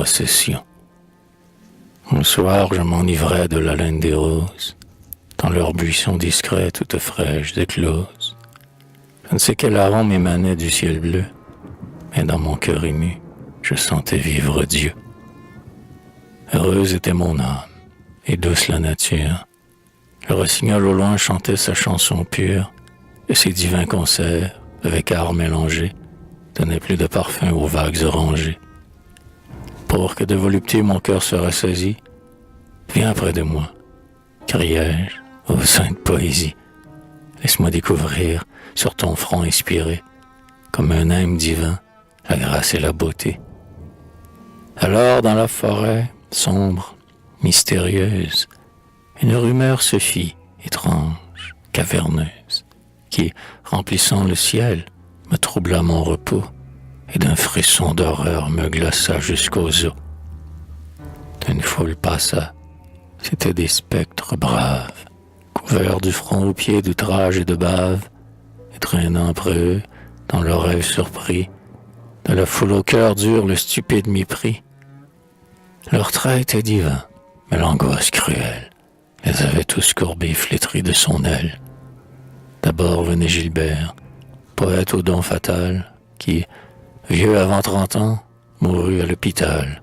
procession. Un soir, je m'enivrais de l'haleine des roses, dans leur buisson discret, toute fraîche, éclose. Je ne sais quel arôme émanait du ciel bleu, mais dans mon cœur ému, je sentais vivre Dieu. Heureuse était mon âme, et douce la nature. Le rossignol au loin chantait sa chanson pure, et ses divins concerts, avec art mélangé, donnaient plus de parfum aux vagues orangées. Pour que de volupté mon cœur se ressaisit, viens près de moi, criai-je, ô sainte poésie. Laisse-moi découvrir, sur ton front inspiré, comme un hymne divin, la grâce et la beauté. Alors, dans la forêt, sombre, mystérieuse, une rumeur se fit, étrange, caverneuse, qui, remplissant le ciel, me troubla mon repos, et d'un frisson d'horreur me glaça jusqu'aux os. Une foule passa, c'étaient des spectres braves, couverts du front aux pieds d'outrage et de bave, et traînant après eux, dans leurs rêves surpris, de la foule au cœur dur le stupide mépris. Leurs traits étaient divins, mais l'angoisse cruelle les avait tous courbés, flétris de son aile. D'abord venait Gilbert, poète au don fatal, qui, vieux avant 30 ans, mourut à l'hôpital.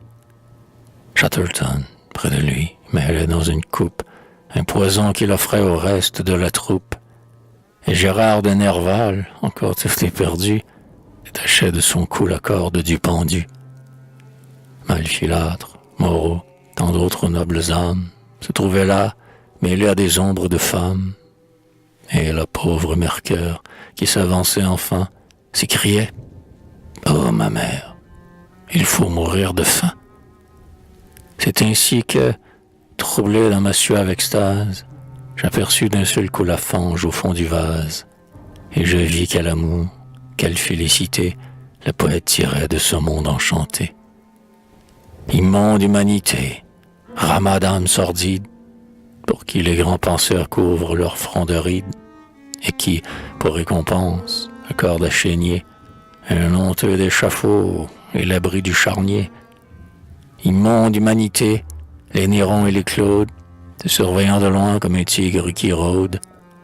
Chatterton, près de lui, mêlait dans une coupe un poison qu'il offrait au reste de la troupe. Et Gérard de Nerval, encore tout éperdu, détachait de son cou la corde du pendu. Malfilâtre, Moreau, tant d'autres nobles âmes se trouvaient là, mêlés à des ombres de femmes. Et la pauvre Mercœur, qui s'avançait enfin, s'écriait « Oh, ma mère, il faut mourir de faim !» C'est ainsi que, troublé dans ma suave extase, j'aperçus d'un seul coup la fange au fond du vase, et je vis quel amour, quelle félicité le poète tirait de ce monde enchanté. Immonde humanité, ramas d'âmes sordides, pour qui les grands penseurs couvrent leur front de rides, et qui, pour récompense, accordent à chénier un honteux d'échafaud et l'abri du charnier. Immonde humanité, les Nérons et les Claudes, te surveillant de loin comme un tigre qui rôde,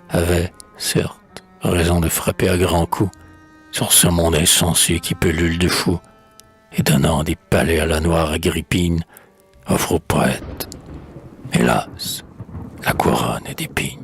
avaient, certes, raison de frapper à grands coups sur ce monde insensé qui pullule de fous, et donnant des palais à la noire Agrippine, offre aux poètes, hélas, la couronne d'épines.